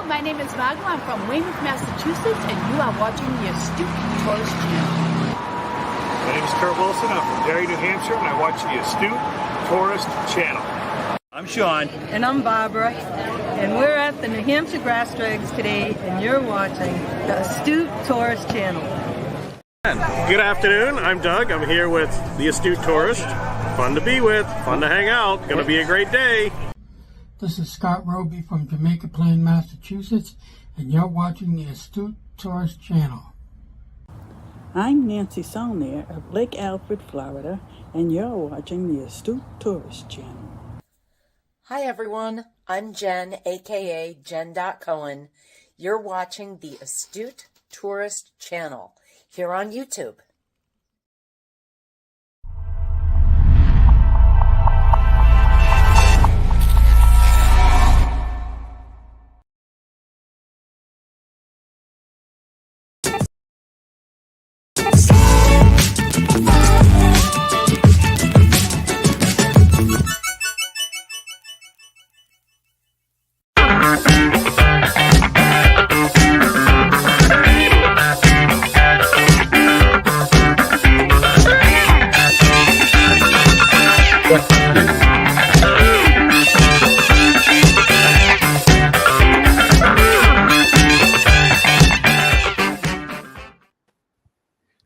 my name is Margo. I'm from Weymouth, Massachusetts, and you are watching the Astute Tourist Channel. My name is Kurt Wilson. I'm from Derry, New Hampshire, and I watch the Astute Tourist Channel. I'm Sean. And I'm Barbara. And we're at the New Hampshire Grass Drags today, and you're watching the Astute Tourist Channel. Good afternoon. I'm Doug. I'm here with the Astute Tourist. Fun to be with. Fun to hang out. Gonna be a great day. This is Scott Roby from Jamaica Plain, Massachusetts, and you're watching the Astute Tourist Channel. I'm Nancy Saulnier of Lake Alfred, Florida, and you're watching the Astute Tourist Channel. Hi everyone, I'm Jen, aka Jen.Cohen. You're watching the Astute Tourist Channel here on YouTube.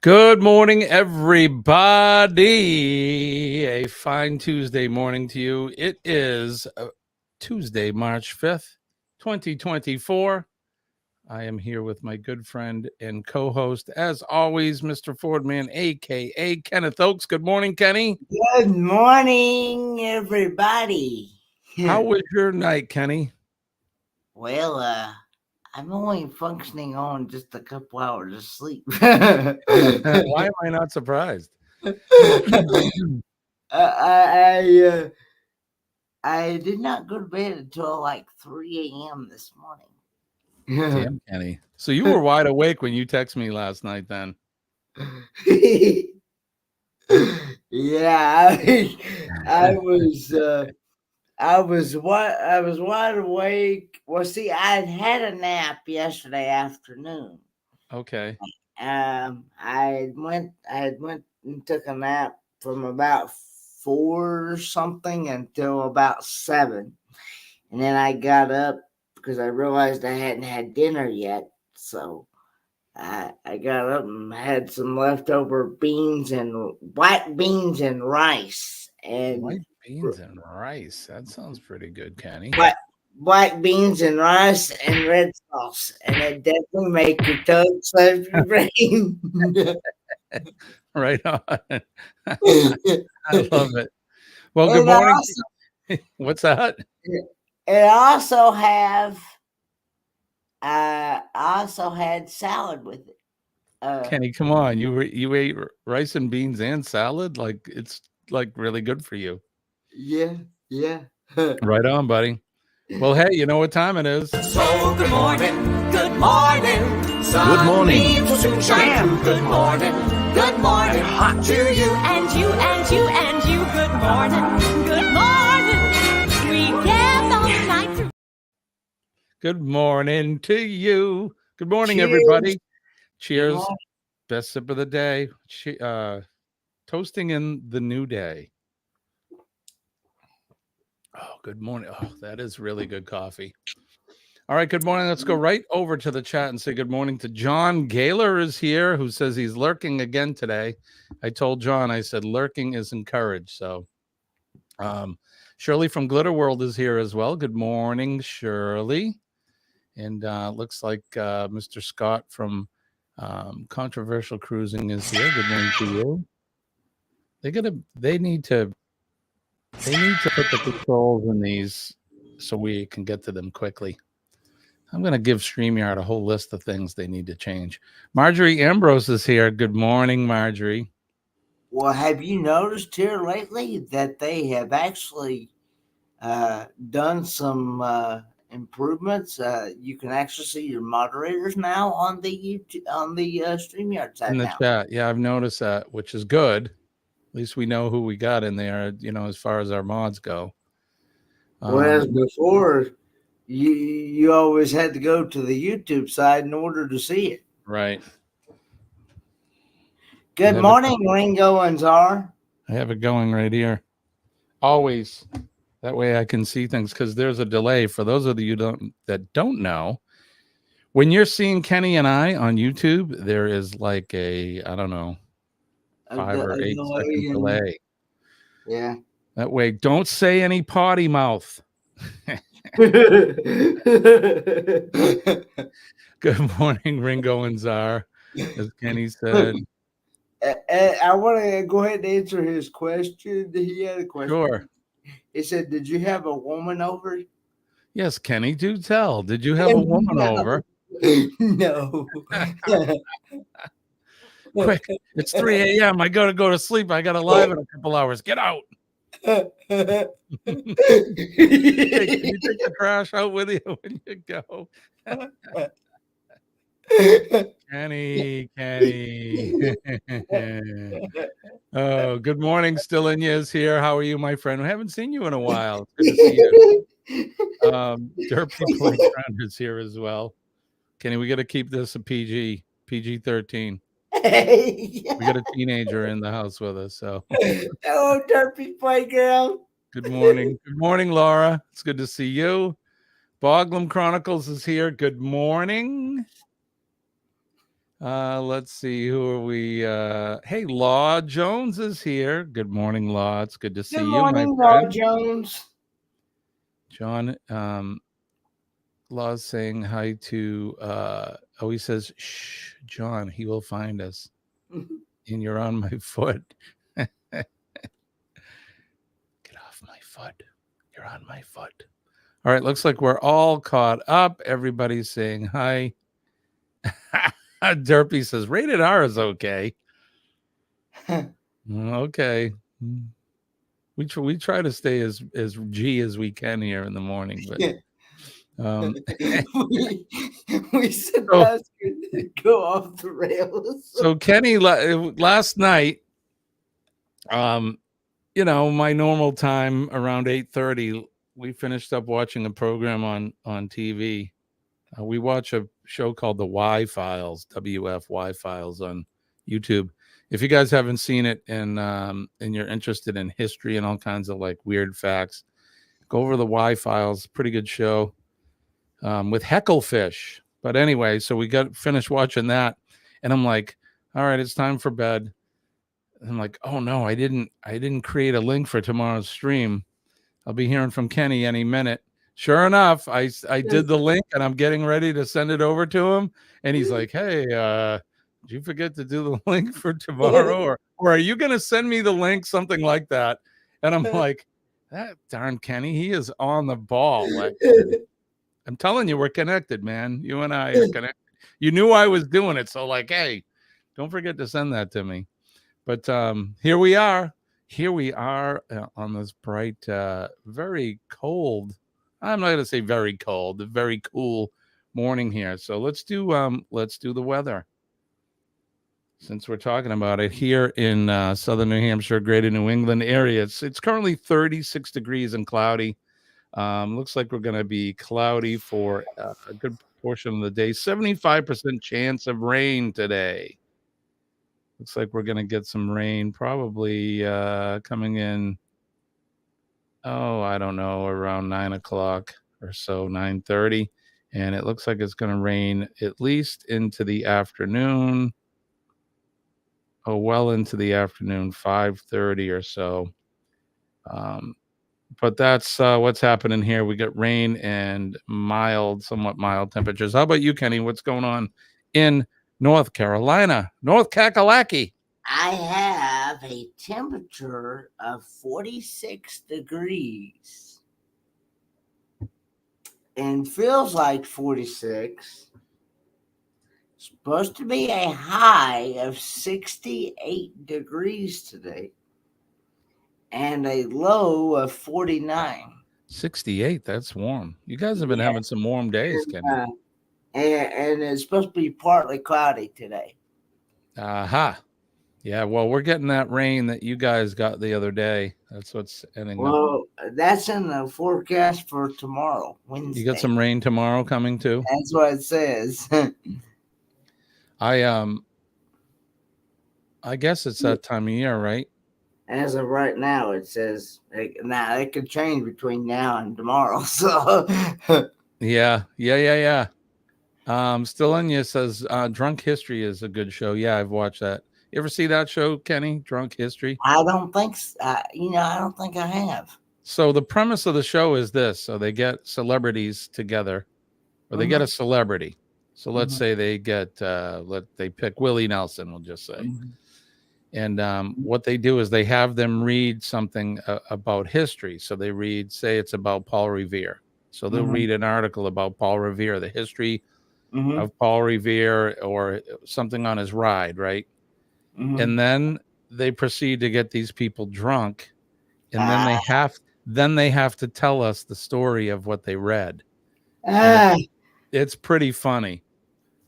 Good morning, everybody. A fine Tuesday morning to you. It is Tuesday, March 5th, 2024. I am here with my good friend and co-host, as always, Mr. Fordman, a.k.a. Kenneth Oakes. Good morning, Kenny. Good morning, everybody. How was your night, Kenny? Well, I'm only functioning on just a couple hours of sleep. Why am I not surprised? I did not go to bed until like 3 a.m. this morning. Damn, Kenny. So you were wide awake when you texted me last night then. Yeah, I was wide awake. Well, see, I had a nap yesterday afternoon. Okay. I went and took a nap from about 4 or something until about 7, and then I got up because I realized I hadn't had dinner yet. So I got up and had some leftover black beans and rice and. White beans and rice. That sounds pretty good, Kenny. Black beans and rice and red sauce, and it definitely make your tongue slip your brain. Right on. I love it. Well, good morning. What's that? I also had salad with it. Kenny, come on. You ate rice and beans and salad? Like, it's like really good for you. Yeah. Right on, buddy. Well, hey, you know what time it is? So good morning, good morning. Good morning. Soon shine through. Good morning hot to you and you and you and you. Good morning. We get all night through. Good morning to you. Good morning, Cheers. everybody. Cheers. Best sip of the day. Toasting in the new day. Oh, good morning. Oh, that is really good coffee. All right, good morning. Let's go right over to the chat and say good morning to John Gaylor is here, who says he's lurking again today. I told John, I said lurking is encouraged. So Shirley from Glitter World is here as well. Good morning, Shirley. And looks like Mr. Scott from Controversial Cruising is here. Good morning to you. They need to put the controls in these so we can get to them quickly. I'm going to give StreamYard a whole list of things they need to change. Marjorie Ambrose is here. Good morning, Marjorie. Well, have you noticed here lately that they have actually done some improvements? You can actually see your moderators now on the YouTube, on the StreamYard side in the chat. Yeah, I've noticed that, which is good. At least we know who we got in there, as far as our mods go. Whereas before, you always had to go to the YouTube side in order to see it. Right. Good morning, Ringo and Czar. I have it going right here. Always. That way I can see things because there's a delay. For those of you that don't know, when you're seeing Kenny and I on YouTube, there is like a, I don't know, 5 or 8 second delay. Yeah. That way, don't say any potty mouth. Good morning, Ringo and Czar, as Kenny said. I want to go ahead and answer his question. He had a question. Sure. He said, "Did you have a woman over?" Yes, Kenny, do tell. Did you have a woman over? No. Quick, it's 3 a.m. I gotta go to sleep. I got to live in a couple hours. Get out. Hey, can you take the trash out with you when you go? Kenny. Oh, good morning. Still in years here. How are you, my friend? We haven't seen you in a while. It's good to see you. Derpy Playground is here as well. Kenny, we got to keep this a PG-13. We got a teenager in the house with us. So, hello, Derpy Playground. Good morning. Good morning, Laura. It's good to see you. Boglum Chronicles is here. Good morning. Let's see, who are we? Hey, Law Jones is here. Good morning, Law. It's good to see you, my friend. Law Jones. John, Law's saying hi to, he says, shh, John, he will find us. And you're on my foot. Get off my foot. You're on my foot. All right, looks like we're all caught up. Everybody's saying hi. Derpy says rated R is okay. Okay. We try to stay as G as we can here in the morning, but we sometimes go off the rails. So Kenny, last night, my normal time around 8:30, we finished up watching a program on TV. We watch a show called The Y Files, WFY Files on YouTube. If you guys haven't seen it and you're interested in history and all kinds of like weird facts, go over The Y Files. Pretty good show with Hecklefish. But anyway, so we got finished watching that, and I'm like, all right, it's time for bed. And I'm like, oh no, I didn't create a link for tomorrow's stream. I'll be hearing from Kenny any minute. Sure enough, I did the link, and I'm getting ready to send it over to him. And he's like, hey, did you forget to do the link for tomorrow? Or are you going to send me the link? Something like that. And I'm like, that darn Kenny, he is on the ball. Like, I'm telling you, we're connected, man. You and I are connected. You knew I was doing it. So like, hey, don't forget to send that to me. But here we are. Here we are on this bright, very cold. I'm not going to say very cold, very cool morning here. So let's do the weather. Since we're talking about it here in southern New Hampshire, greater New England area, it's currently 36 degrees and cloudy. Looks like we're going to be cloudy for a good portion of the day. 75% chance of rain today. Looks like we're going to get some rain probably coming in. Oh, I don't know, around 9 o'clock or so, 9:30. And it looks like it's going to rain at least into the afternoon. Oh, well into the afternoon, 5:30 or so. But that's what's happening here. We got rain and somewhat mild temperatures. How about you, Kenny? What's going on in North Carolina? North Kakalaki. I have a temperature of 46 degrees and feels like 46. Supposed to be a high of 68 degrees today and a low of 49. 68, that's warm. You guys have been having some warm days, Kenny. And it's supposed to be partly cloudy today. Aha. Yeah, well, we're getting that rain that you guys got the other day. That's what's ending up. Well, that's in the forecast for tomorrow, Wednesday. You got some rain tomorrow coming too? That's what it says. I guess it's that time of year, right? As of right now, it says now it could change between now and tomorrow. So Yeah. Still in you says Drunk History is a good show. Yeah, I've watched that. You ever see that show, Kenny? Drunk History? I don't think I don't think I have. So the premise of the show is this: so they get celebrities together, or they get a celebrity. So let's say they get they pick Willie Nelson, we'll just say. And what they do is they have them read something about history. So they read, say it's about Paul Revere. So they'll read an article about Paul Revere, the history of Paul Revere, or something on his ride, right? And then they proceed to get these people drunk, and then they have to tell us the story of what they read. It's pretty funny.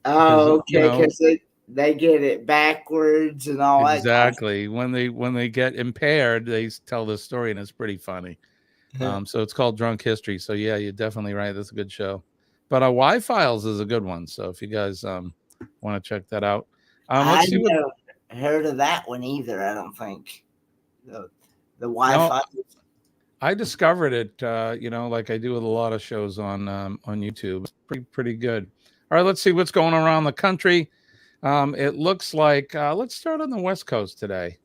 Oh, okay, because they get it backwards and all that. Exactly. When they get impaired, they tell the story, and it's pretty funny. So it's called Drunk History. So yeah, you're definitely right. That's a good show. But Y-Files is a good one. So if you guys want to check that out, I never heard of that one either. I don't think the Wi-Fi. I discovered it, like I do with a lot of shows on YouTube. It's pretty good. All right, let's see what's going around the country. It looks like let's start on the West Coast today.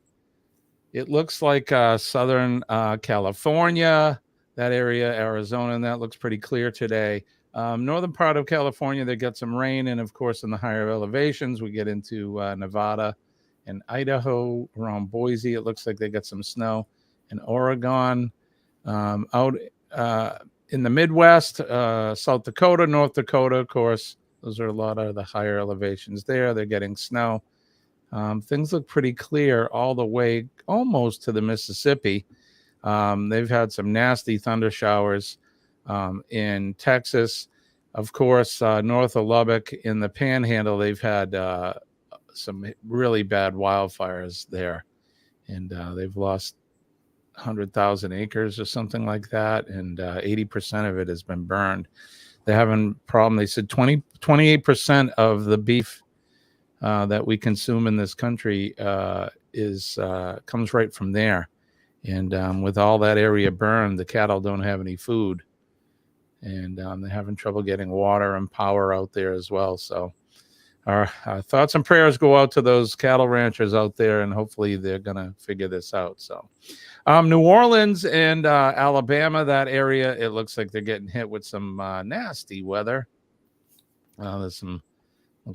It looks like Southern California, that area, Arizona, and that looks pretty clear today. Northern part of California, they got some rain, and of course, in the higher elevations, we get into Nevada and Idaho, around Boise. It looks like they got some snow in Oregon. Out in the Midwest, South Dakota, North Dakota, of course, those are a lot of the higher elevations there. They're getting snow. Things look pretty clear all the way almost to the Mississippi. They've had some nasty thunder showers in Texas. Of course, north of Lubbock in the Panhandle, they've had some really bad wildfires there. And they've lost 100,000 acres or something like that. And 80% of it has been burned. They're having a problem. They said 28% of the beef that we consume in this country comes right from there. And with all that area burned, the cattle don't have any food. And they're having trouble getting water and power out there as well. So our thoughts and prayers go out to those cattle ranchers out there, and hopefully they're going to figure this out. So New Orleans and Alabama, that area, it looks like they're getting hit with some nasty weather. Looks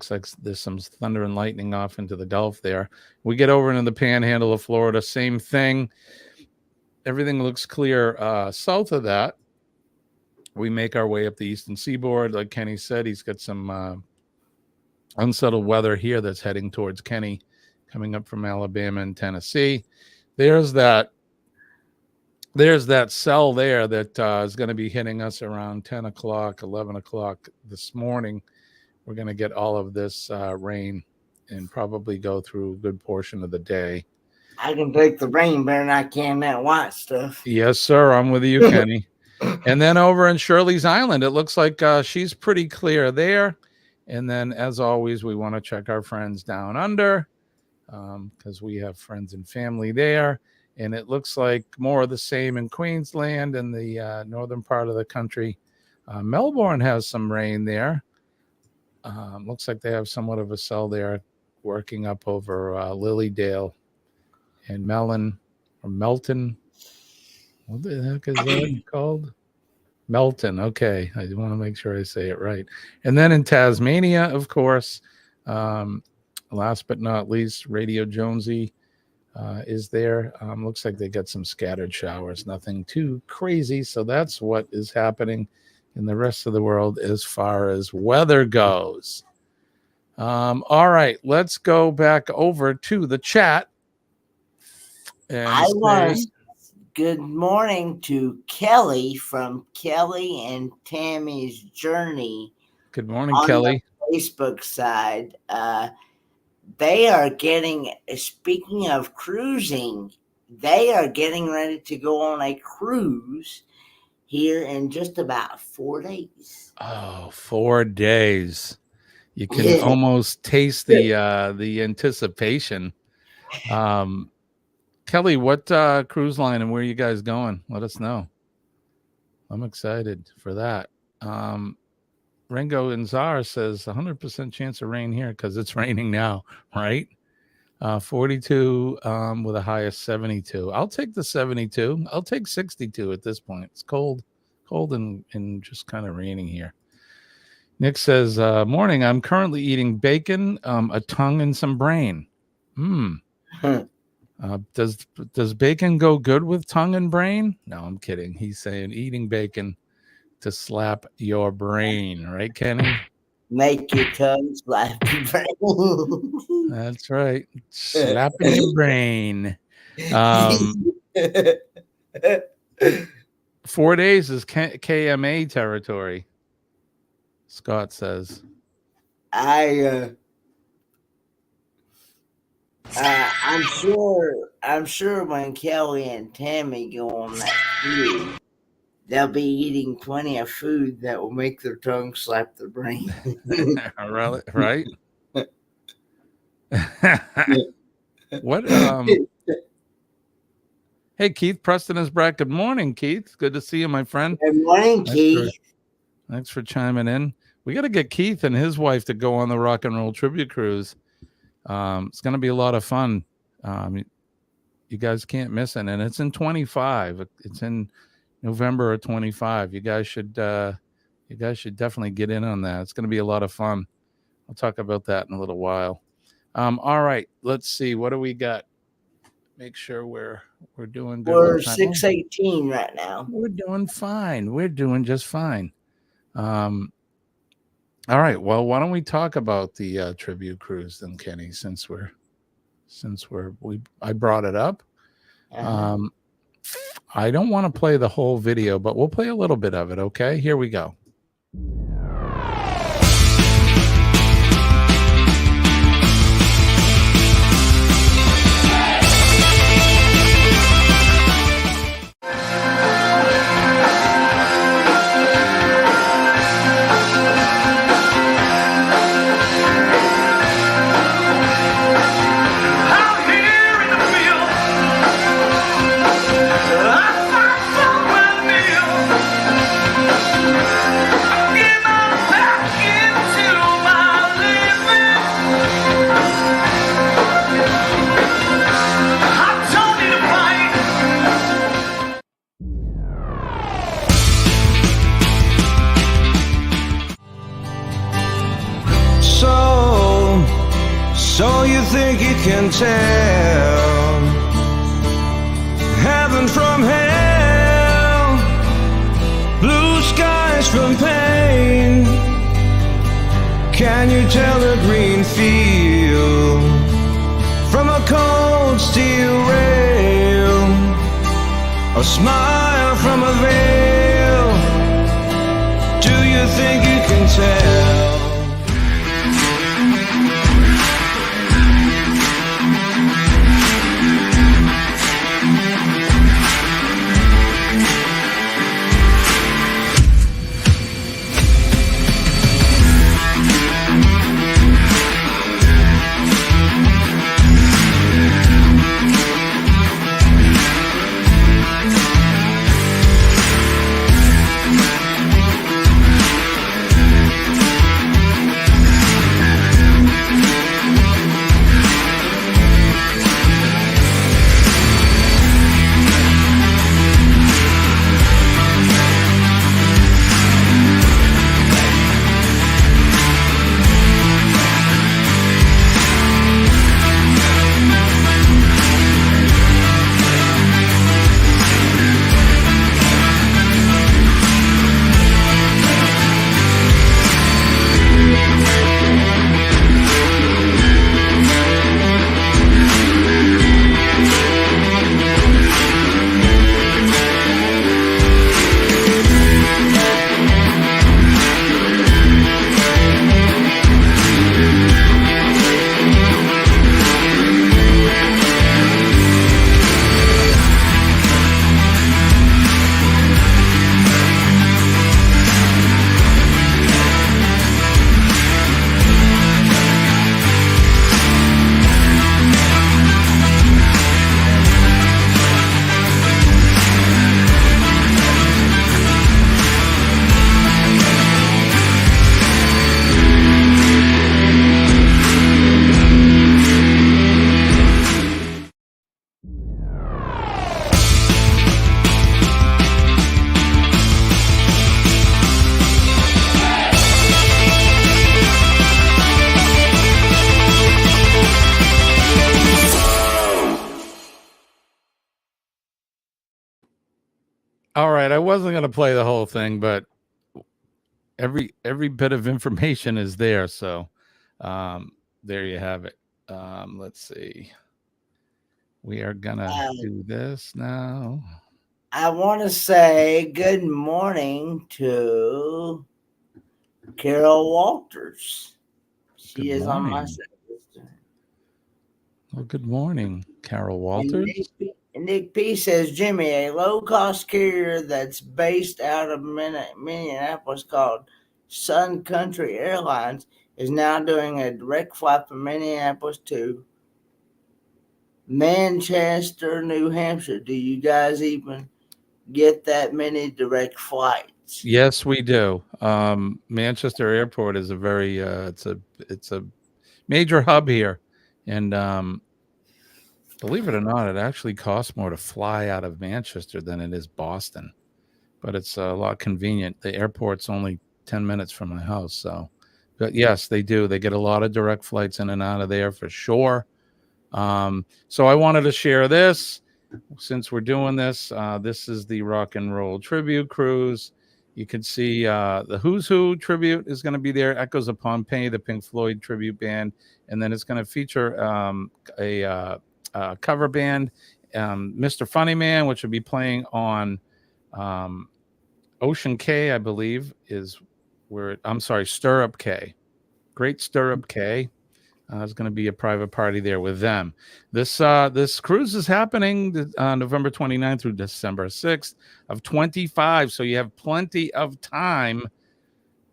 like there's some thunder and lightning off into the Gulf there. We get over into the Panhandle of Florida, same thing. Everything looks clear south of that. We make our way up the eastern seaboard. Like Kenny said, he's got some unsettled weather here that's heading towards Kenny, coming up from Alabama and Tennessee. There's that cell there that is going to be hitting us around 10 o'clock, 11 o'clock this morning. We're going to get all of this rain and probably go through a good portion of the day. I can take the rain better than I can that white stuff. Yes, sir. I'm with you, Kenny. And then over in Shirley's Island, it looks like she's pretty clear there. And then, as always, we want to check our friends down under because we have friends and family there. And it looks like more of the same in Queensland and the northern part of the country. Melbourne has some rain there. Looks like they have somewhat of a cell there working up over Lilydale and Melton. What the heck is that called? Melton. Okay. I want to make sure I say it right. And then in Tasmania, of course, last but not least, Radio Jonesy is there. Looks like they got some scattered showers, nothing too crazy. So that's what is happening in the rest of the world as far as weather goes. All right, let's go back over to the chat. And good morning to Kelly from Kelly and Tammy's Journey. Good morning, Kelly. The Facebook side. they are getting, speaking of cruising, they are getting ready to go on a cruise here in just about 4 days. Oh, 4 days. You can almost taste the anticipation. Kelly, what cruise line and where are you guys going? Let us know. I'm excited for that. Ringo Inzar says 100% chance of rain here because it's raining now, right? 42 with a high of 72. I'll take the 72. I'll take 62 at this point. It's cold and just kind of raining here. Nick says, morning, I'm currently eating bacon, a tongue, and some brain. Does bacon go good with tongue and brain? No, I'm kidding. He's saying eating bacon to slap your brain, right, Kenny? Make your tongue slap your brain. That's right. Slapping your brain. 4 days is KMA territory, Scott says. I'm sure when Kelly and Tammy go on that cruise, they'll be eating plenty of food that will make their tongue slap their brain. Right? What? Hey, Keith Preston is back. Good morning, Keith. Good to see you, my friend. Good morning, Keith. Thanks for chiming in. We got to get Keith and his wife to go on the Rock and Roll Tribute Cruise. It's going to be a lot of fun. You guys can't miss it, and it's in 25. It's in November of 25. You guys should definitely get in on that. It's going to be a lot of fun. I'll talk about that in a little while. All right, let's see. What do we got? Make sure we're doing good. We're 6:18 right now. We're doing fine. We're doing just fine. All right. Well, why don't we talk about the tribute cruise then, Kenny? Since I brought it up. I don't want to play the whole video, but we'll play a little bit of it. Okay, here we go. So you think you can tell heaven from hell, blue skies from pain? Can you tell a green field from a cold steel rail, a smile from a veil? Do you think you can tell? All right, I wasn't going to play the whole thing, but every bit of information is there. So there you have it. Let's see. We are gonna do this now. I want to say good morning to Carol Walters. She Good is on my morning. list. Well, good morning, Carol Walters. Nick P says, Jimmy, a low-cost carrier that's based out of Minneapolis called Sun Country Airlines is now doing a direct flight from Minneapolis to Manchester, New Hampshire. Do you guys even get that many direct flights? Yes, we do. Manchester Airport is a very it's a major hub here, and believe it or not, it actually costs more to fly out of Manchester than it is Boston, but it's a lot convenient. The airport's only 10 minutes from my house, so but yes, they do. They get a lot of direct flights in and out of there for sure. So I wanted to share this since we're doing this. This is the Rock and Roll Tribute Cruise. You can see the Who's Who tribute is going to be there. Echoes of Pompeii, the Pink Floyd tribute band, and then it's going to feature a cover band, Mr. Funnyman, which will be playing on Ocean K, I believe, is where I'm sorry, Stirrup K. Great Stirrup K. There's going to be a private party there with them. This cruise is happening November 29th through December 6th of 25. So you have plenty of time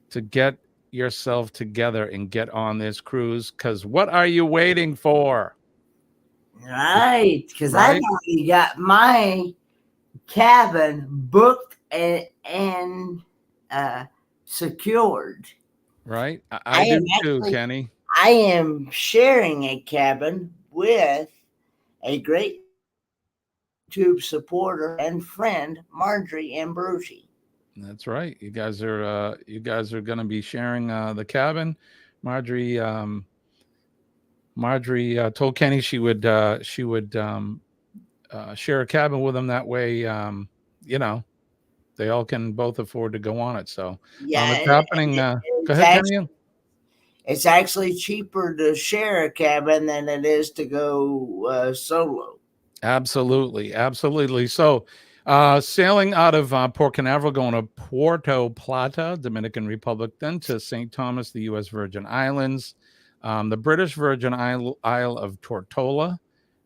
to get yourself together and get on this cruise. Because what are you waiting for? Right, because I've already got my cabin booked and secured. Right, I do too, Kenny. I am sharing a cabin with a great YouTube supporter and friend, Marjorie Ambrosi. That's right. You guys are going to be sharing the cabin. Marjorie told Kenny she would share a cabin with him. That way, they all can both afford to go on it. So it's happening. Go ahead, Kenny. It's actually cheaper to share a cabin than it is to go solo. Absolutely. So sailing out of Port Canaveral, going to Puerto Plata, Dominican Republic, then to St. Thomas, the U.S. Virgin Islands, the British Virgin Isle of Tortola,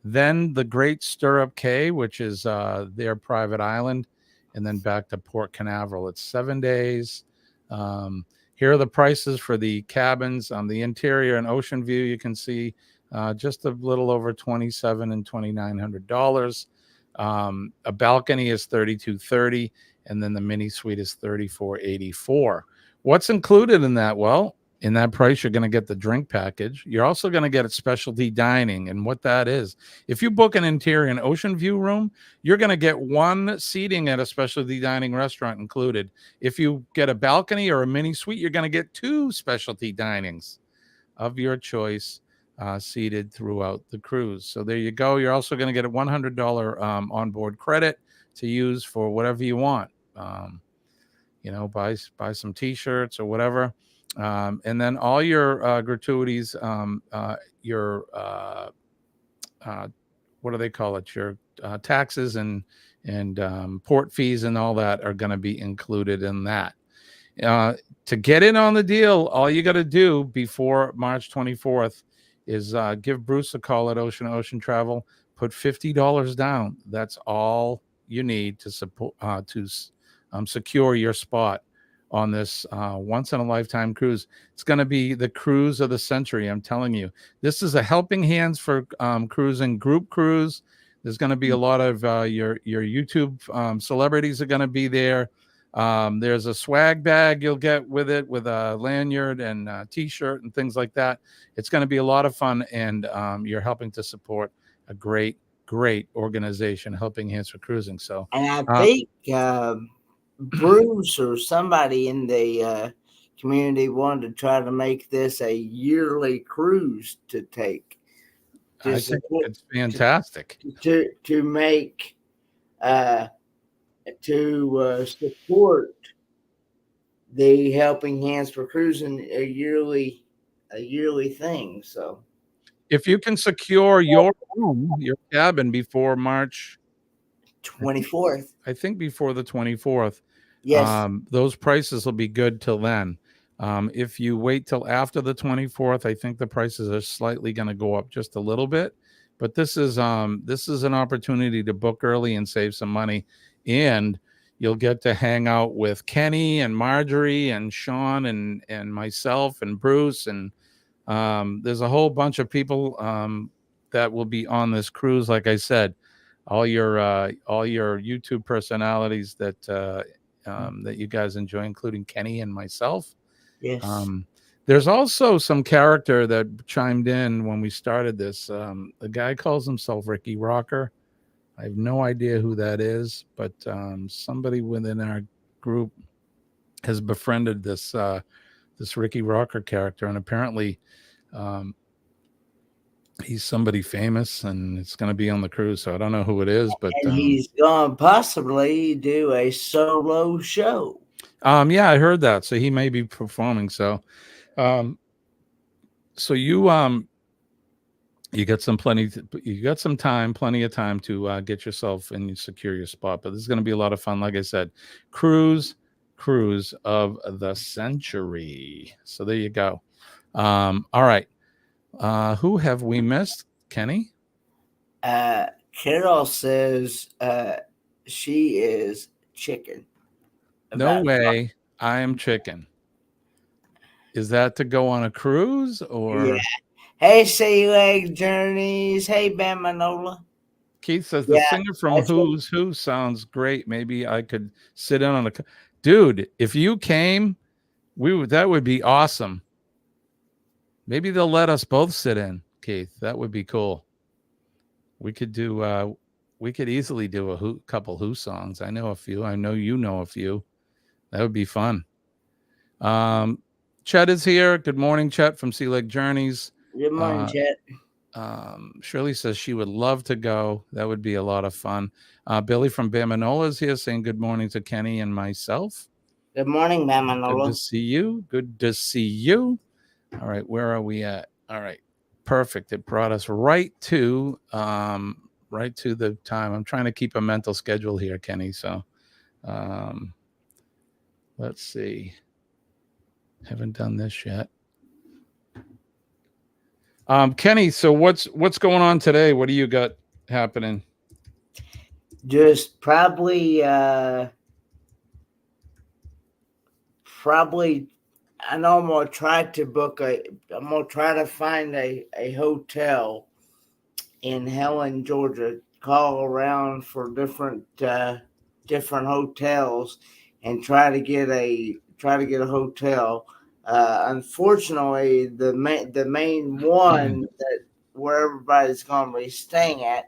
then the Great Stirrup Cay, which is their private island, and then back to Port Canaveral. It's 7 days. Here are the prices for the cabins. On the interior and ocean view, you can see just a little over $2,700 and $2,900. A balcony is $3,230, and then the mini suite is $3,484. What's included in that? Well, in that price, you're going to get the drink package. You're also going to get a specialty dining, and what that is. If you book an interior and ocean view room, you're going to get one seating at a specialty dining restaurant included. If you get a balcony or a mini suite, you're going to get two specialty dinings of your choice seated throughout the cruise. So there you go. You're also going to get a $100 onboard credit to use for whatever you want. Buy some T-shirts or whatever. And then all your gratuities, your what do they call it? Your taxes and port fees and all that are going to be included in that. To get in on the deal, all you got to do before March 24th is give Bruce a call at Ocean Travel. Put $50 down. That's all you need to support secure your spot on this once in a lifetime cruise. It's going to be the cruise of the century. I'm telling you, this is a helping hands for cruising, group cruise. There's going to be a lot of your YouTube celebrities are going to be there. There's a swag bag you'll get with it, with a lanyard and a T-shirt and things like that. It's going to be a lot of fun, and you're helping to support a great organization, Helping Hands for Cruising. So, and I think Bruce or somebody in the community wanted to try to make this a yearly cruise to take. I think it's fantastic to make to support the Helping Hands for Cruising a yearly thing. So If you can secure your room, your cabin before March 24th, I think before the 24th, yes, those prices will be good till then. If you wait till after the 24th, I think the prices are slightly going to go up just a little bit. But this is an opportunity to book early and save some money, and you'll get to hang out with Kenny and Marjorie and Sean and myself and Bruce, and there's a whole bunch of people that will be on this cruise. Like I said, all your YouTube personalities that that you guys enjoy, including Kenny and myself. yes. There's also some character that chimed in when we started this. The guy calls himself Ricky Rocker. I have no idea who that is, but somebody within our group has befriended this Ricky Rocker character, and apparently he's somebody famous, and it's going to be on the cruise. So I don't know who it is, but And he's going to possibly do a solo show. yeah, I heard that. So he may be performing. So so you got some time, plenty of time to get yourself and you secure your spot. But this is going to be a lot of fun. Like I said, cruise of the century. So there you go. All right. Who have we missed? Kenny? Carol says she is chicken. No way. I am chicken. Is that to go on a cruise or? Yeah. Hey, Sea Leg Journeys. Hey, Ben Manola. Keith says the singer from Who's Who sounds great. Maybe I could sit in on a. Dude, if you came, that would be awesome. Maybe they'll let us both sit in, Keith. That would be cool. We could do. We could easily do a couple Who songs. I know a few. I know you know a few. That would be fun. Chet is here. Good morning, Chet from Sea Lake Journeys. Good morning, Chet. Shirley says she would love to go. That would be a lot of fun. Billy from Bamanola is here saying good morning to Kenny and myself. Good morning, Bamanola. Good to see you. Good to see you. All right, where are we at? All right, perfect. It brought us right to the time. I'm trying to keep a mental schedule here, Kenny. So let's see. Haven't done this yet. Kenny, so what's going on today? What do you got happening? Just probably I know I'm gonna try to find a hotel in Helen, Georgia. Call around for different hotels and try to get a hotel. Unfortunately, the main one that where everybody's going to be staying at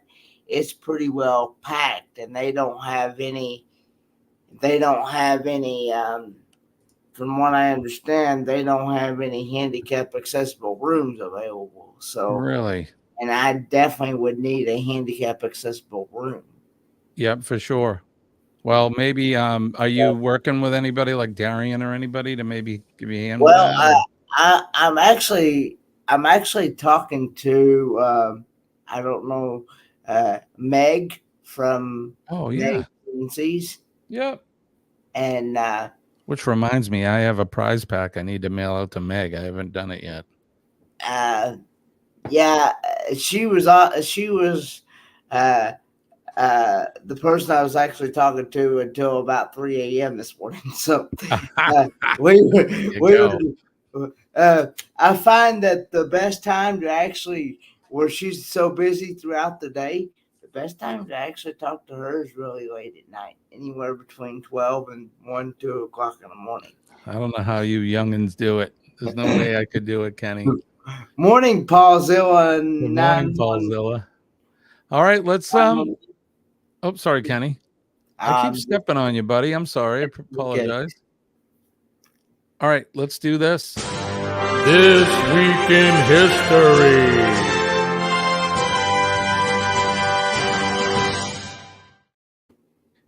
is pretty well packed, and they don't have any. From what I understand, they don't have any handicap accessible rooms available. So really, and I definitely would need a handicap accessible room. Yep, for sure. Well, maybe are you working with anybody like Darian or anybody to maybe give you a hand? Well, I'm actually talking to I don't know Meg from Meg Agencies. Yep. And which reminds me, I have a prize pack I need to mail out to Meg. I haven't done it yet. Yeah, she was the person I was actually talking to until about 3 a.m. this morning. So I find that the best time to actually, where she's so busy throughout the day, the best time to actually talk to her is really late at night, anywhere between 12 and 1, 2 o'clock in the morning. I don't know how you youngins do it. There's no way I could do it, Kenny. Morning, Paulzilla. Good morning, Paulzilla. All right, let's oh, sorry, Kenny. I keep stepping on you, buddy. I'm sorry. I apologize. Okay. All right, let's do this. This Week in History.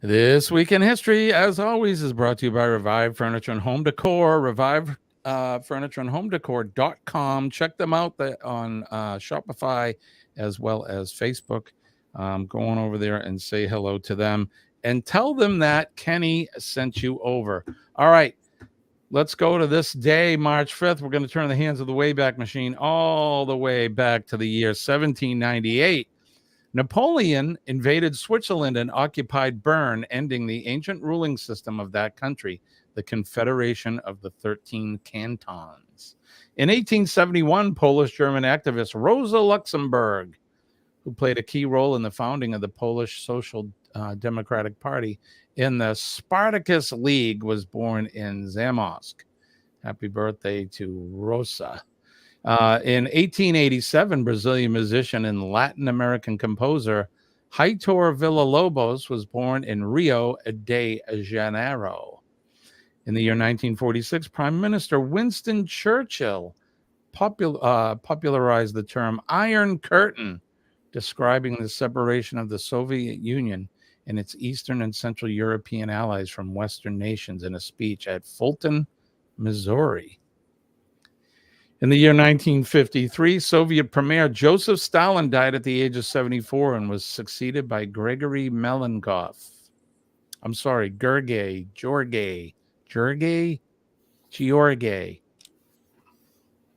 This Week in History, as always, is brought to you by Revive Furniture and Home Decor. Revive Furniture and Home Decor.com. Check them out on Shopify as well as Facebook. Go on over there and say hello to them and tell them that Kenny sent you over. All right, let's go to this day, March 5th. We're going to turn the hands of the Wayback Machine all the way back to the year 1798. Napoleon invaded Switzerland and occupied Bern, ending the ancient ruling system of that country, the Confederation of the 13 Cantons. In 1871, Polish-German activist Rosa Luxemburg, who played a key role in the founding of the Polish Social Democratic Party in the Spartacus League, was born in Zamość. Happy birthday to Rosa. In 1887, Brazilian musician and Latin American composer Heitor Villa-Lobos was born in Rio de Janeiro. In the year 1946, Prime Minister Winston Churchill popularized the term Iron Curtain, describing the separation of the Soviet Union and its Eastern and Central European allies from Western nations in a speech at Fulton, Missouri. In the year 1953, Soviet Premier Joseph Stalin died at the age of 74 and was succeeded by Gregory Malenkov. I'm sorry, Georgy.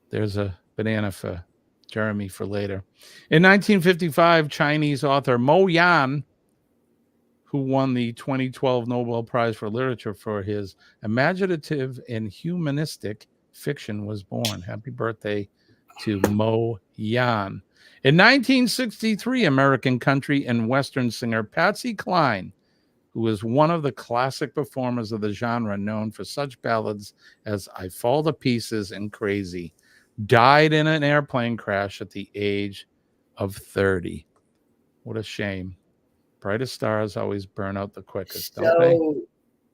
There's a banana for Jeremy for later. In 1955, Chinese author Mo Yan, who won the 2012 Nobel Prize for Literature for his imaginative and humanistic fiction, was born. Happy birthday to Mo Yan. In 1963, American country and Western singer Patsy Cline, who was one of the classic performers of the genre, known for such ballads as I Fall to Pieces and Crazy, died in an airplane crash at the age of 30. What a shame. Brightest stars always burn out the quickest, don't they?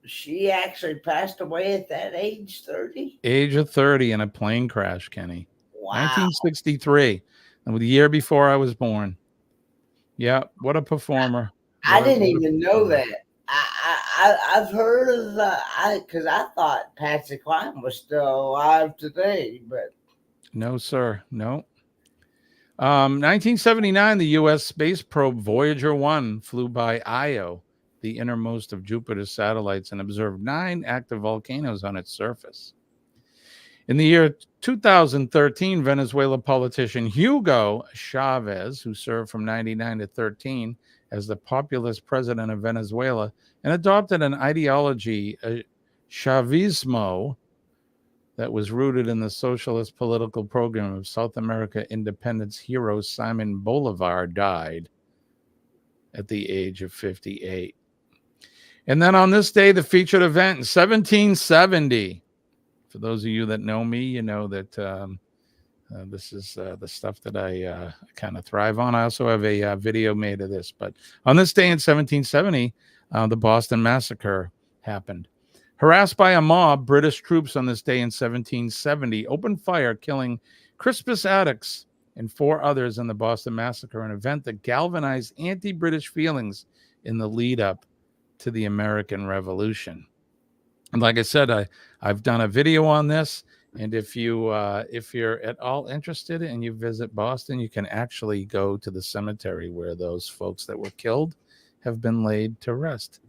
She actually passed away at that age, 30? Age of 30 in a plane crash, Kenny. Wow. 1963. And the year before I was born. Yeah, what a performer. I didn't even know that. I've heard of because I thought Patsy Cline was still alive today, but no, sir, no. 1979, the U.S. space probe Voyager 1 flew by Io, the innermost of Jupiter's satellites, and observed 9 active volcanoes on its surface. In the year 2013, Venezuela politician Hugo Chavez, who served from 99 to 13 as the populist president of Venezuela and adopted an ideology, Chavismo, that was rooted in the socialist political program of South America independence hero Simon Bolivar, died at the age of 58. And then on this day, the featured event in 1770. For those of you that know me, you know that this is the stuff that I kind of thrive on. I also have a video made of this. But on this day in 1770, the Boston Massacre happened. Harassed by a mob, British troops on this day in 1770 opened fire, killing Crispus Attucks and 4 others in the Boston Massacre, an event that galvanized anti-British feelings in the lead-up to the American Revolution. And like I said, I've done a video on this, and if you're at all interested and you visit Boston, you can actually go to the cemetery where those folks that were killed have been laid to rest.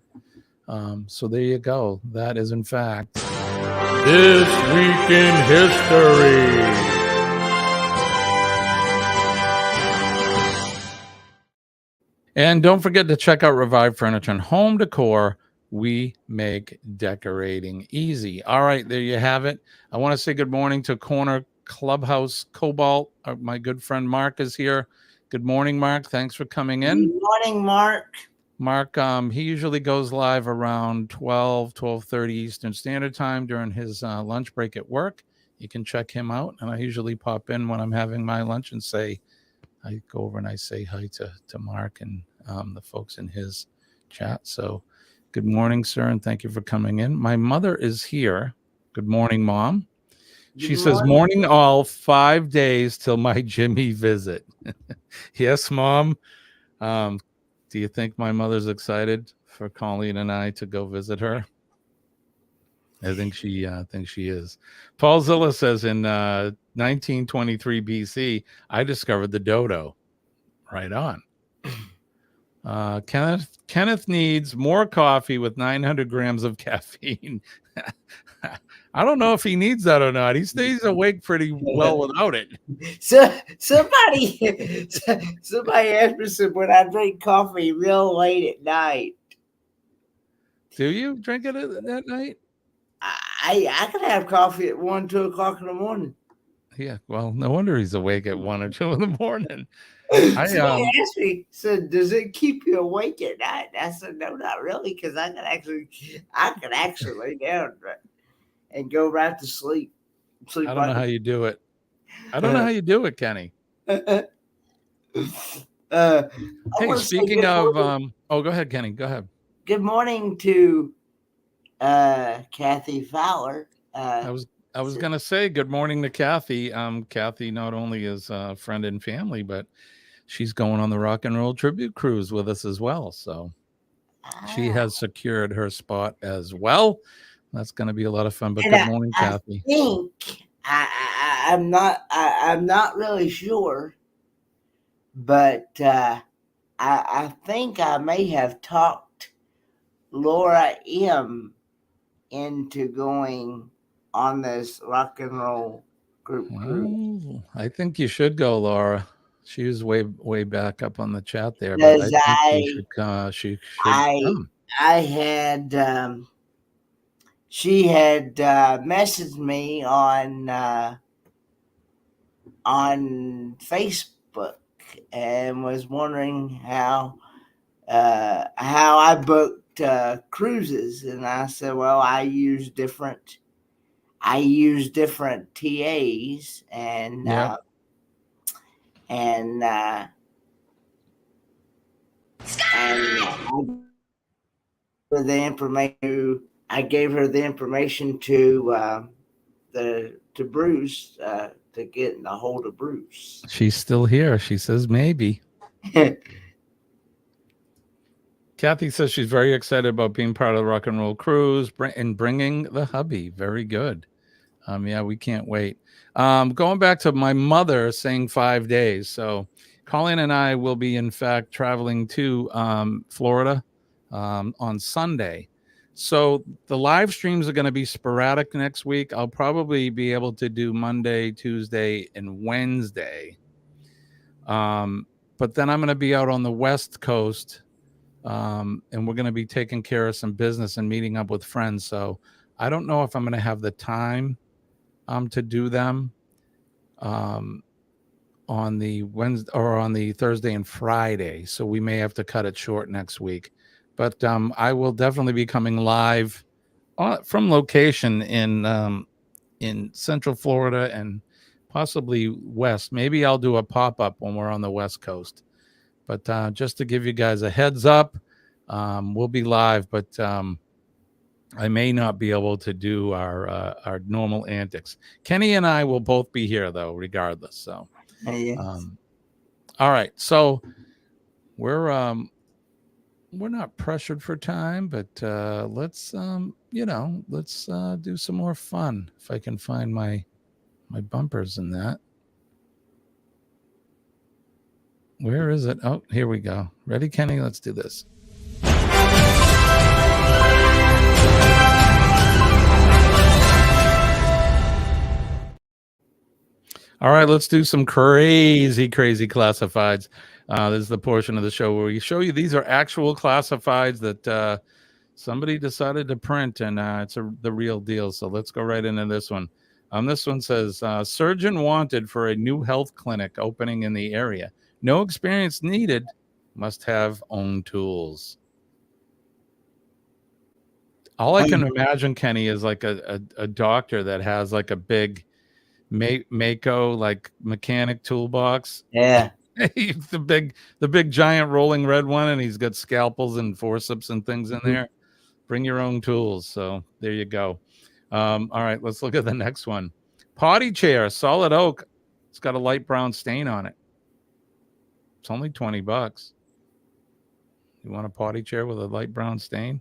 So there you go. That is, in fact, This Week in History. And don't forget to check out Revive Furniture and Home Decor. We make decorating easy. All right, there you have it. I want to say good morning to Corner Clubhouse Cobalt. My good friend Mark is here. Good morning, Mark. Thanks for coming in. Good morning, Mark. Mark, he usually goes live around 12:30 Eastern Standard Time during his lunch break at work. You can check him out, and I usually pop in when I'm having my lunch and I go over and I say hi to Mark and the folks in his chat. So good morning, sir, and thank you for coming in. My mother is here. Good morning, Mom. She says, morning all, 5 days till my Jimmy visit. Yes, Mom. Do you think my mother's excited? for Colleen and I to go visit her. I think she is. Paul Zilla says in 1923 BC, I discovered the dodo. Right on. Kenneth needs more coffee with 900 grams of caffeine. I don't know if he needs that or not. He stays awake pretty well without it. So somebody asked me said when I drink coffee real late at night. Do you drink it at night? I could have coffee at 1, 2 o'clock in the morning. Yeah, well, no wonder he's awake at 1 or 2 in the morning. Somebody asked me, said, "Does it keep you awake at night?" I said, "No, not really, because I could actually lay down and go right to sleep. I don't know how you do it. I don't know how you do it, Kenny. Hey, speaking of, go ahead, Kenny. Go ahead. Good morning to Kathy Fowler. I was gonna say good morning to Kathy. Kathy not only is a friend and family, but she's going on the Rock and Roll Tribute Cruise with us as well. So she has secured her spot as well. That's going to be a lot of fun. But good morning, Kathy. I think I'm not really sure, but I think I may have talked Laura M into going on this rock and roll group cruise. I think you should go, Laura. She was way back up on the chat there, but I think she should come. I had she had messaged me on Facebook and was wondering how I booked cruises, and I said, well, I use different TAs, and I gave her the information to Bruce to get in a hold of Bruce. She's still here. She says maybe. Kathy says she's very excited about being part of the Rock and Roll Cruise and bringing the hubby. Very good. Yeah, we can't wait. Going back to my mother saying 5 days. So Colleen and I will be, in fact, traveling to Florida on Sunday. So the live streams are going to be sporadic next week. I'll probably be able to do Monday, Tuesday, and Wednesday. But then I'm going to be out on the West Coast, and we're going to be taking care of some business and meeting up with friends. So I don't know if I'm going to have the time to do them on the Wednesday or on the Thursday and Friday. So we may have to cut it short next week. But I will definitely be coming live from location in Central Florida and possibly West. Maybe I'll do a pop-up when we're on the West Coast. But just to give you guys a heads up, we'll be live, but I may not be able to do our normal antics. Kenny and I will both be here, though, regardless. So, yes. All right. So we're not pressured for time, but let's do some more fun. If I can find my bumpers in that. Where is it? Oh, here we go. Ready, Kenny? Let's do this. All right, let's do some crazy classifieds. This is the portion of the show where we show you these are actual classifieds that somebody decided to print, and it's the real deal. So let's go right into this one. This one says, surgeon wanted for a new health clinic opening in the area. No experience needed. Must have own tools. All I can imagine, Kenny, is like a doctor that has like a big Mako like mechanic toolbox. Yeah. the big giant rolling red one, and he's got scalpels and forceps and things in there. Bring your own tools. So there you go. All right, let's look at the next one. Potty chair, solid oak. It's got a light brown stain on it. It's only $20. You want a potty chair with a light brown stain?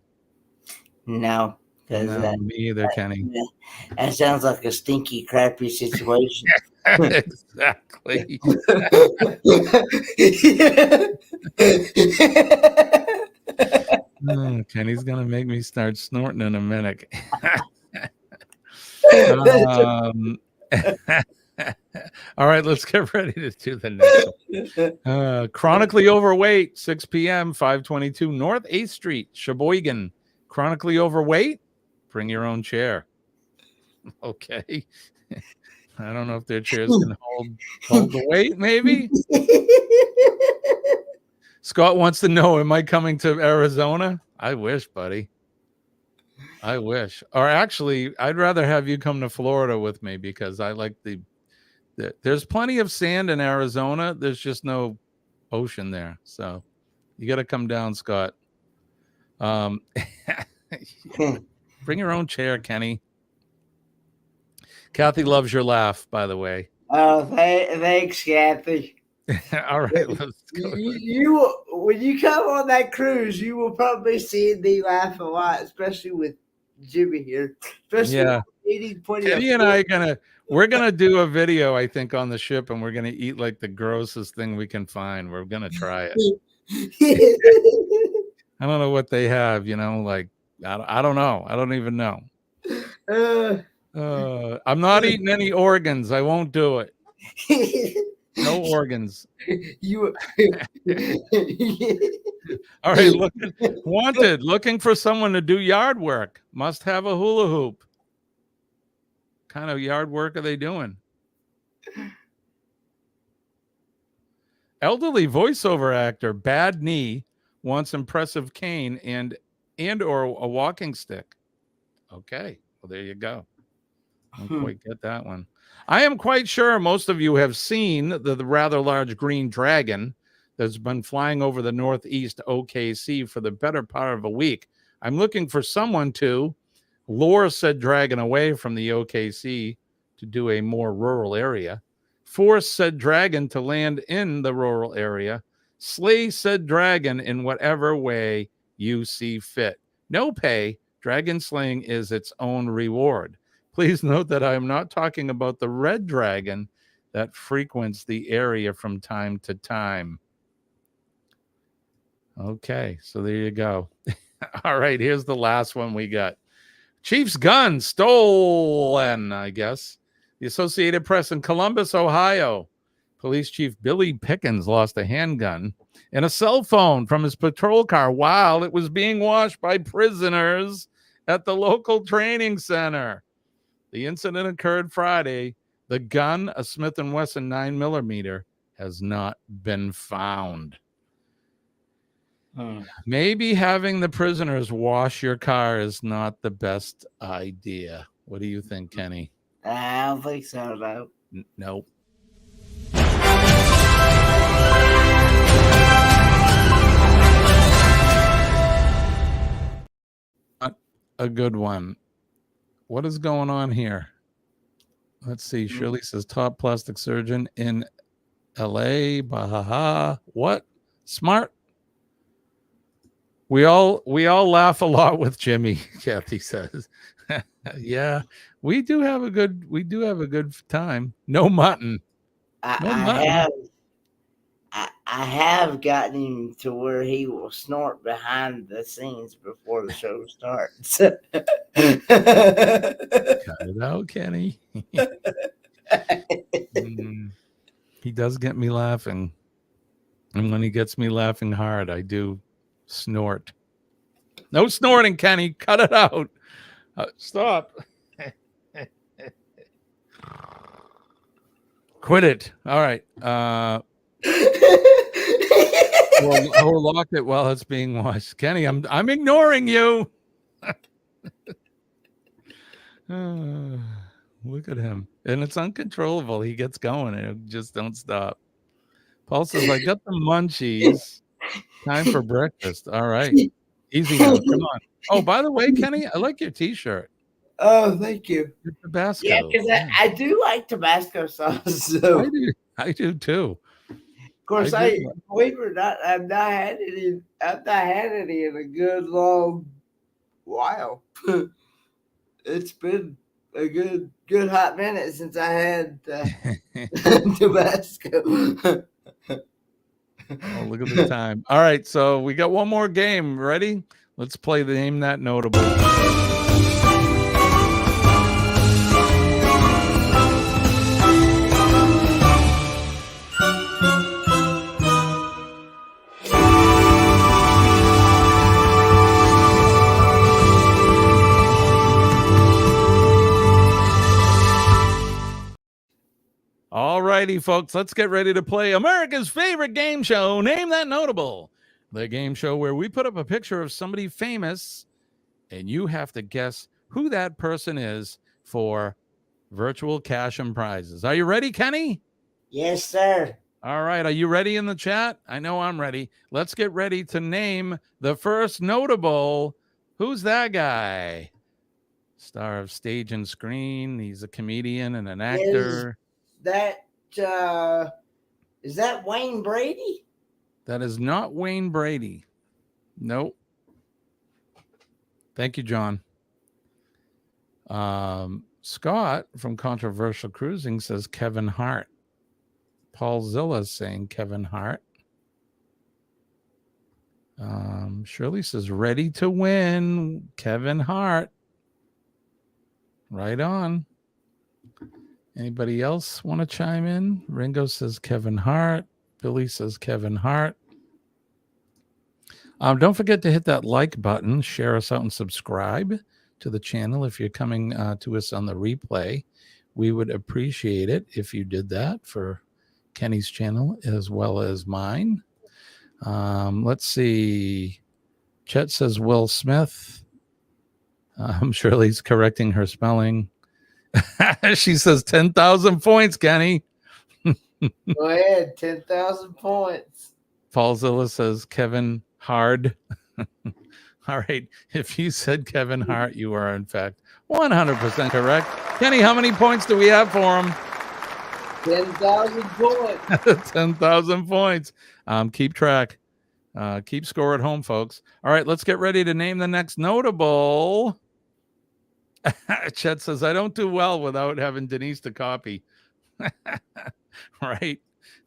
No, because No, me either, Kenny. that sounds like a stinky, crappy situation. Exactly. Kenny's gonna make me start snorting in a minute. All right, let's get ready to do the next one. Chronically Overweight, 6 p.m., 522 North 8th Street, Sheboygan. Chronically Overweight, bring your own chair. Okay. I don't know if their chairs can hold the weight, maybe. Scott wants to know, am I coming to Arizona? I wish, buddy. I wish. Or actually, I'd rather have you come to Florida with me because I like there's plenty of sand in Arizona. There's just no ocean there. So you got to come down, Scott. Bring your own chair, Kenny. Kathy loves your laugh, by the way. Oh, thanks, Kathy. All right, let's go. When you come on that cruise, you will probably see me laugh a lot, especially with Jimmy here. Especially eating plenty Kenny of and I we're gonna do a video, I think, on the ship, and we're gonna eat like the grossest thing we can find. We're gonna try it. I don't know what they have, like I don't know. I don't even know. I'm not eating any organs. I won't do it. No organs. All right, looking for someone to do yard work. Must have a hula hoop. Kind of yard work are they doing? Elderly voiceover actor, bad knee, wants impressive cane and or a walking stick. Okay, well there you go. I don't quite get that one. I am quite sure most of you have seen the rather large green dragon that's been flying over the northeast OKC for the better part of a week. I'm looking for someone to lure said dragon away from the OKC to do a more rural area, force said dragon to land in the rural area, slay said dragon in whatever way you see fit. No pay. Dragon slaying is its own reward. Please note that I am not talking about the red dragon that frequents the area from time to time. Okay, so there you go. All right, here's the last one we got. Chief's gun stolen, I guess. The Associated Press in Columbus, Ohio. Police Chief Billy Pickens lost a handgun and a cell phone from his patrol car while it was being washed by prisoners at the local training center. The incident occurred Friday. The gun, a Smith & Wesson 9mm, has not been found. Maybe having the prisoners wash your car is not the best idea. What do you think, Kenny? I don't think so, no. Nope. Not a good one. What is going on here? Let's see. Shirley says top plastic surgeon in LA. Bahaha. What? Smart. We all laugh a lot with Jimmy, Kathy says. Yeah, we do have a good time. No mutton. I have gotten him to where he will snort behind the scenes before the show starts. Cut it out, Kenny. He does get me laughing. And when he gets me laughing hard, I do snort. No snorting, Kenny. Cut it out. Stop. Quit it. All right. We'll lock it while it's being washed. Kenny, I'm ignoring you. Look at him. And it's uncontrollable. He gets going and it just don't stop. Paul says, I got the munchies. Time for breakfast. All right. Easy now. Come on. Oh, by the way, Kenny, I like your t-shirt. Oh, thank you. Your Tabasco. Yeah, because I do like Tabasco sauce. So. I do too. Of course, did. believe it or not, I've not had any in a good long while. It's been a good hot minute since I had Tabasco. Oh, look at the time. All right, so we got one more game. Ready? Let's play the Name That Notable. All righty, folks, let's get ready to play America's favorite game show, Name That Notable. The game show where we put up a picture of somebody famous, and you have to guess who that person is for virtual cash and prizes. Are you ready, Kenny? Yes, sir. All right, are you ready in the chat? I know I'm ready. Let's get ready to name the first notable. Who's that guy? Star of stage and screen. He's a comedian and an actor. Is that Wayne Brady? That is not Wayne Brady. Nope. Thank you, John. Scott from Controversial Cruising says Kevin Hart. Paul Zilla's saying Kevin Hart. Shirley says ready to win. Kevin Hart. Right on. Anybody else want to chime in? Ringo says Kevin Hart. Billy says Kevin Hart. Don't forget to hit that like button, share us out, and subscribe to the channel if you're coming to us on the replay. We would appreciate it if you did that for Kenny's channel as well as mine. Let's see. Chet says Will Smith. Shirley's correcting her spelling. She says 10,000 points, Kenny. Go ahead, 10,000 points. Paul Zilla says Kevin Hard. All right. If you said Kevin Hart, you are in fact 100% correct. Kenny, how many points do we have for him? 10,000 points. 10,000 points. Keep track. Keep score at home, folks. All right, let's get ready to name the next notable. Chet says, I don't do well without having Denise to copy. Right.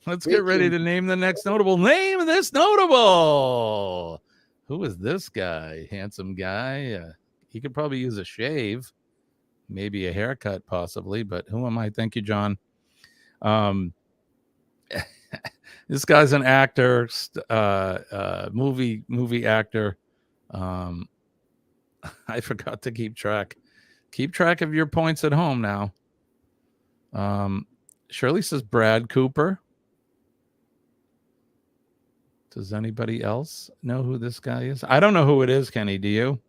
Let's get ready to name the next notable. Name this notable. Who is this guy? Handsome guy. He could probably use a shave, maybe a haircut, possibly. But who am I? Thank you, John. This guy's an actor, movie actor. I forgot to keep track. Keep track of your points at home now. Shirley says Brad Cooper. Does anybody else know who this guy is? I don't know who it is, Kenny. Do you?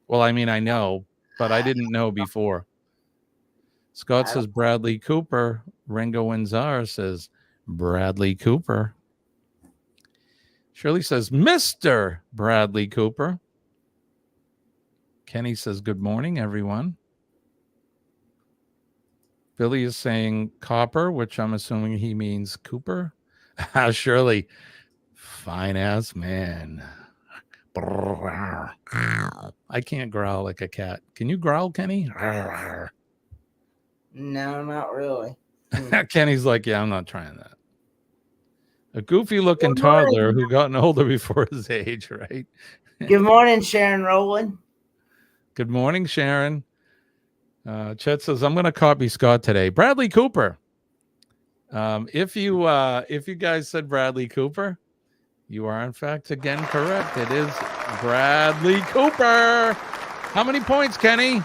Well, I mean, I know, but I didn't know before. Scott says Bradley Cooper. Ringo Winzar says Bradley Cooper. Shirley says Mr. Bradley Cooper. Kenny says good morning, everyone. Billy is saying copper, which I'm assuming he means Cooper. Shirley, fine ass man. I can't growl like a cat. Can you growl, Kenny? No, not really. Kenny's like, yeah, I'm not trying that. A goofy looking toddler who gotten older before his age, right? Good morning, Sharon Rowland. Good morning, Sharon. Chet says, I'm going to copy Scott today. Bradley Cooper. If you guys said Bradley Cooper, you are in fact again correct. It is Bradley Cooper. How many points, Kenny?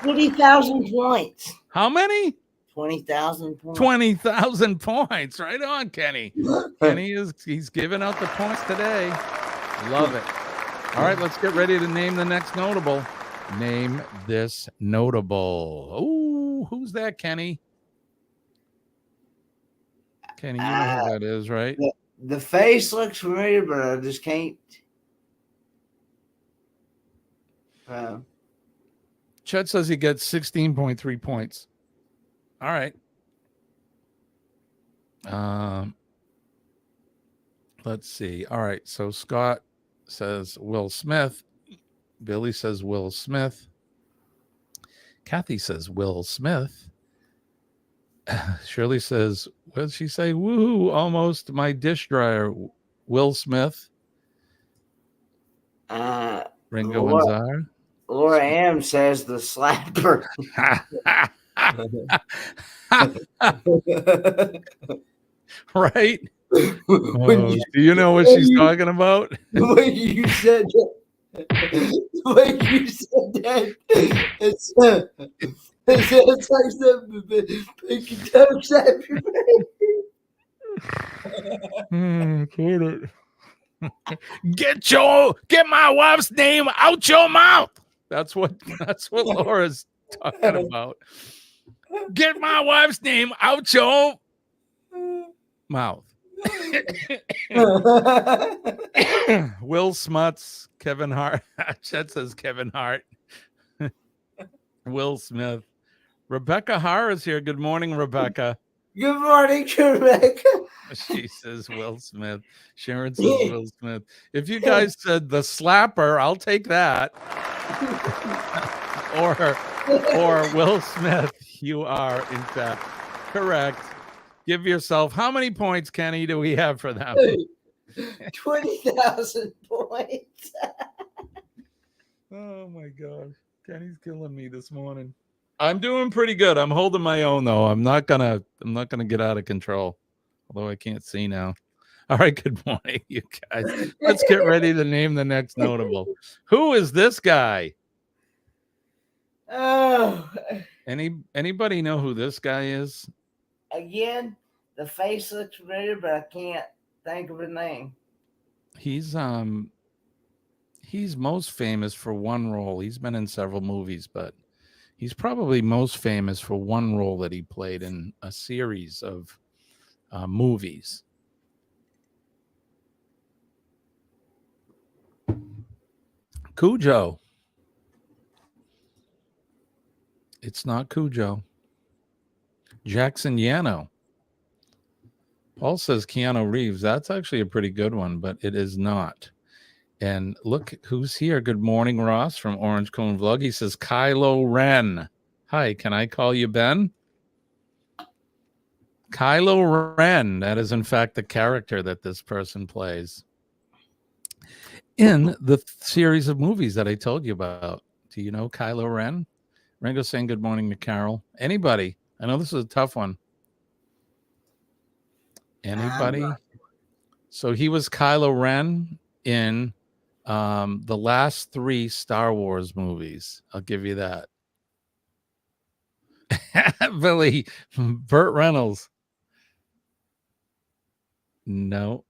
20,000 points. How many? 20,000 points. 20,000 points. Right on, Kenny. He's giving out the points today. Love it. All right, let's get ready to name the next notable. Name this notable. Oh, who's that, Kenny? Kenny, you know who that is, right? The face looks familiar, but I just can't. Chet says he gets 16.3 points. All right. Let's see. All right. So Scott says Will Smith. Billy says Will Smith. Kathy says Will Smith. Shirley says, what did she say? Woohoo, almost my dish dryer. Will Smith. Ringo and Czar. Laura M says the slapper. Right? Oh, do you know what she's talking about? When you said that, it's like something pinky toe slap your Get my wife's name out your mouth. That's what Laura's talking about. Get my wife's name out your mouth. Will Smuts, Kevin Hart. Chet says Kevin Hart. Will Smith. Rebecca Har is here. Good morning, Rebecca. Good morning, Rebecca. She says Will Smith. Sharon says Will Smith. If you guys said the slapper, I'll take that. or Will Smith, you are in fact correct. Give yourself, how many points, Kenny, do we have for them? 20,000 points. Oh my God. Kenny's killing me this morning. I'm doing pretty good. I'm holding my own though. I'm not gonna get out of control. Although I can't see now. All right, good morning, you guys. Let's get ready to name the next notable. Who is this guy? Oh. Anybody know who this guy is? Again, the face looks familiar, but I can't think of a name. He's most famous for one role. He's been in several movies, but he's probably most famous for one role that he played in a series of movies. Cujo. It's not Cujo. Jackson Yano. Paul says Keanu Reeves. That's actually a pretty good one, but it is not. And look who's here. Good morning, Ross from Orange Cone Vlog. He says Kylo Ren. Hi, can I call you Ben? Kylo Ren. That is, in fact, the character that this person plays in the series of movies that I told you about. Do you know Kylo Ren? Ringo saying good morning to Carol. Anybody? I know this is a tough one. Anybody? So he was Kylo Ren in the last 3 Star Wars movies. I'll give you that. Billy, Burt Reynolds. No.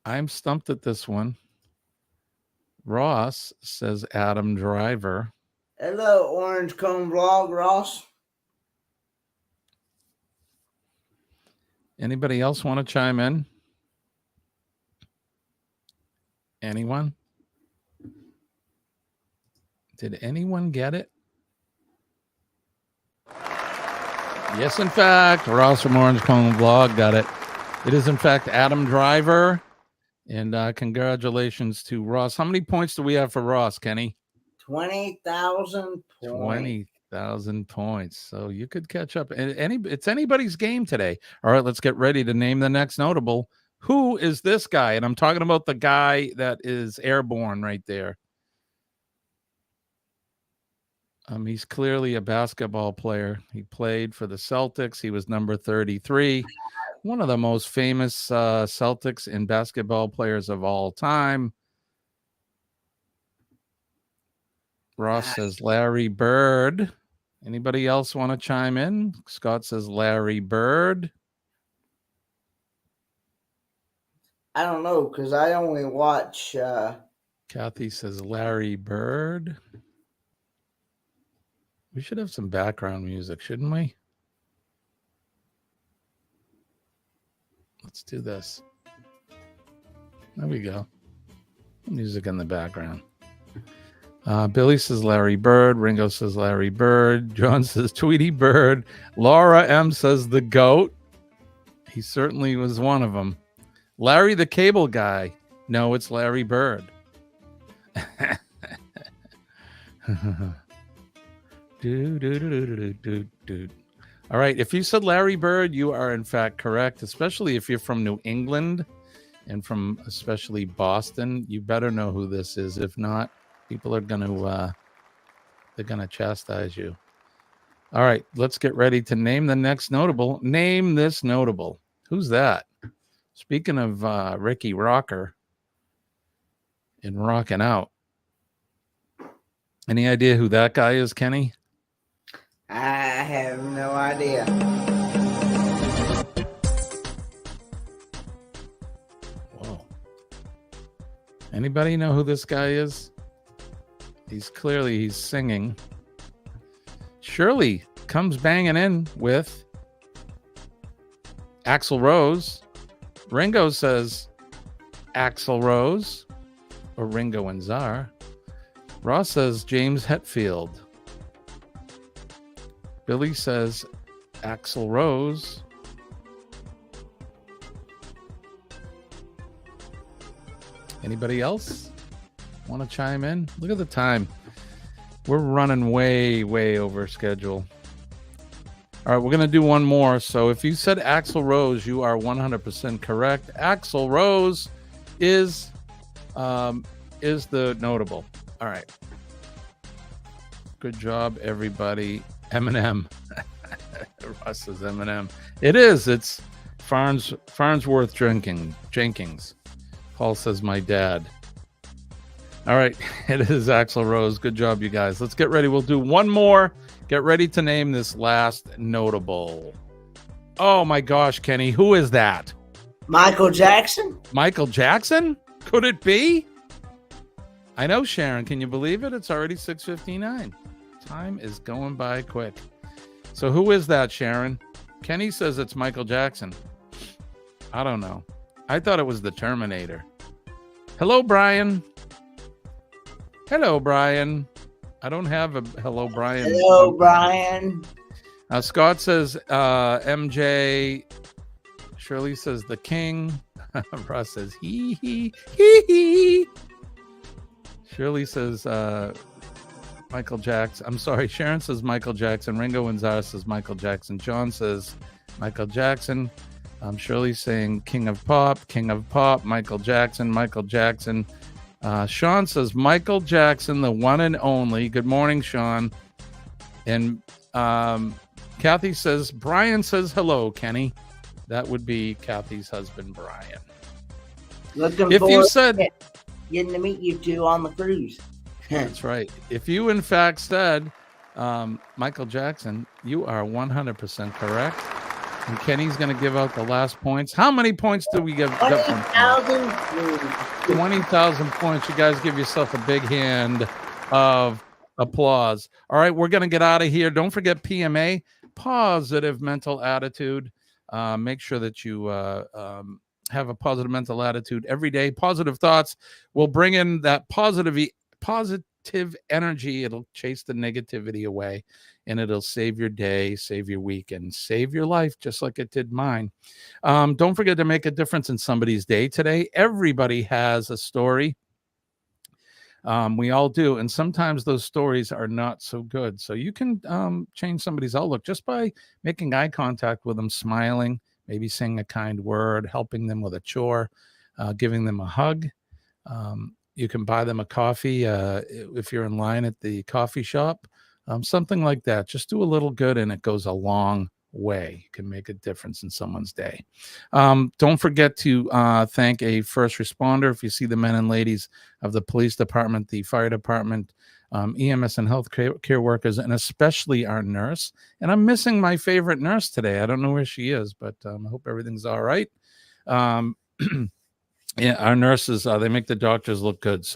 I'm stumped at this one. Ross says Adam Driver. Hello, Orange Cone Vlog, Ross. Anybody else want to chime in? Anyone? Did anyone get it? Yes, in fact, Ross from Orange Cone Vlog got it. It is, in fact, Adam Driver. And congratulations to Ross. How many points do we have for Ross, Kenny? 20,000 points. 20,000 points. So you could catch up. It's anybody's game today. All right, let's get ready to name the next notable. Who is this guy? And I'm talking about the guy that is airborne right there. He's clearly a basketball player. He played for the Celtics. He was number 33. One of the most famous Celtics and basketball players of all time. Ross says Larry Bird. Anybody else want to chime in? Scott says Larry Bird. I don't know, because I only watch... Kathy says Larry Bird. We should have some background music, shouldn't we? Let's do this. There we go. Music in the background. Billy says Larry Bird. Ringo says Larry Bird. John says Tweety Bird. Laura M says the GOAT. He certainly was one of them. Larry the Cable Guy. No, it's Larry Bird. All right. If you said Larry Bird, you are in fact correct, especially if you're from New England and from especially Boston. You better know who this is. If not, people are going to they're going to chastise you. All right. Let's get ready to name the next notable. Name this notable. Who's that? Speaking of Ricky Rocker and rocking out. Any idea who that guy is, Kenny? I have no idea. Whoa. Anybody know who this guy is? He's singing. Shirley comes banging in with Axl Rose. Ringo says Axl Rose or Ringo and Czar. Ross says James Hetfield. Billy says Axl Rose. Anybody else want to chime in? Look at the time. We're running way, way over schedule. All right, we're going to do one more. So if you said Axl Rose, you are 100% correct. Axl Rose is the notable. All right. Good job, everybody. Eminem. Russ says Eminem. It is. It's Farnsworth Jenkins. Paul says my dad. All right. It is Axl Rose. Good job, you guys. Let's get ready. We'll do one more. Get ready to name this last notable. Oh, my gosh, Kenny. Who is that? Michael Jackson? Michael Jackson? Could it be? I know, Sharon. Can you believe it? It's already 6:59. Time is going by quick. So who is that, Sharon? Kenny says it's Michael Jackson. I don't know. I thought it was the Terminator. Hello, Brian. Hello, Brian. I don't have a hello, Brian. Hello, Brian. Scott says MJ. Shirley says the King. Ross says he. Shirley says Michael Jackson. I'm sorry. Sharon says Michael Jackson. Ringo and Czar says Michael Jackson. John says Michael Jackson. Shirley's saying King of Pop. Michael Jackson. Sean says Michael Jackson, the one and only. Good morning, Sean. And Kathy says, Brian says hello, Kenny. That would be Kathy's husband, Brian. Looking if forward you said to getting to meet you two on the cruise. That's right. If you in fact said Michael Jackson, you are 100% correct. And Kenny's going to give out the last points. How many points do we give? 20,000. 20,000 points. You guys give yourself a big hand of applause. All right, we're going to get out of here. Don't forget PMA, positive mental attitude. Make sure that you have a positive mental attitude every day. Positive thoughts will bring in that positive energy. It'll chase the negativity away, and it'll save your day, save your week, and save your life, just like it did mine. Don't forget to make a difference in somebody's day today. Everybody has a story. We all do, and sometimes those stories are not so good. So you can change somebody's outlook just by making eye contact with them, smiling, maybe saying a kind word, helping them with a chore, giving them a hug. You can buy them a coffee if you're in line at the coffee shop, something like that. Just do a little good, and it goes a long way. You can make a difference in someone's day. Don't forget to thank a first responder. If you see the men and ladies of the police department, the fire department, EMS and health care workers, and especially our nurse. And I'm missing my favorite nurse today. I don't know where she is, but I hope everything's all right. Yeah, our nurses, they make the doctors look good,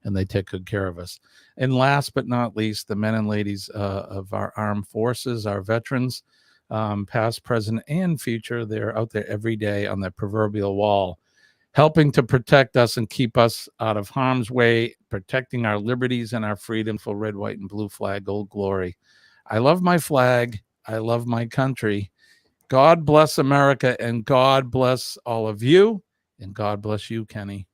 and they take good care of us. And last but not least, the men and ladies of our armed forces, our veterans, past, present, and future. They're out there every day on that proverbial wall, helping to protect us and keep us out of harm's way, protecting our liberties and our freedom for red, white, and blue flag, old glory. I love my flag. I love my country. God bless America, and God bless all of you. And God bless you, Kenny.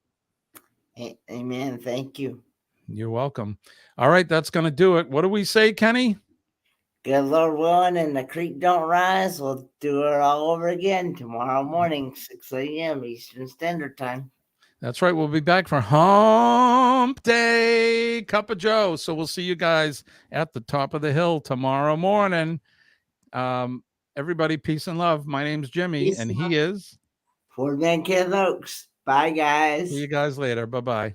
Amen. Thank you. You're welcome. All right, that's going to do it. What do we say, Kenny? Good Lord willing, and the creek don't rise. We'll do it all over again tomorrow morning, 6 a.m. Eastern Standard Time. That's right. We'll be back for Hump Day Cup of Joe. So we'll see you guys at the top of the hill tomorrow morning. Everybody, peace and love. My name's Jimmy, Peace and and he love. is Fort Van Kent Oaks. Bye, guys. See you guys later. Bye-bye.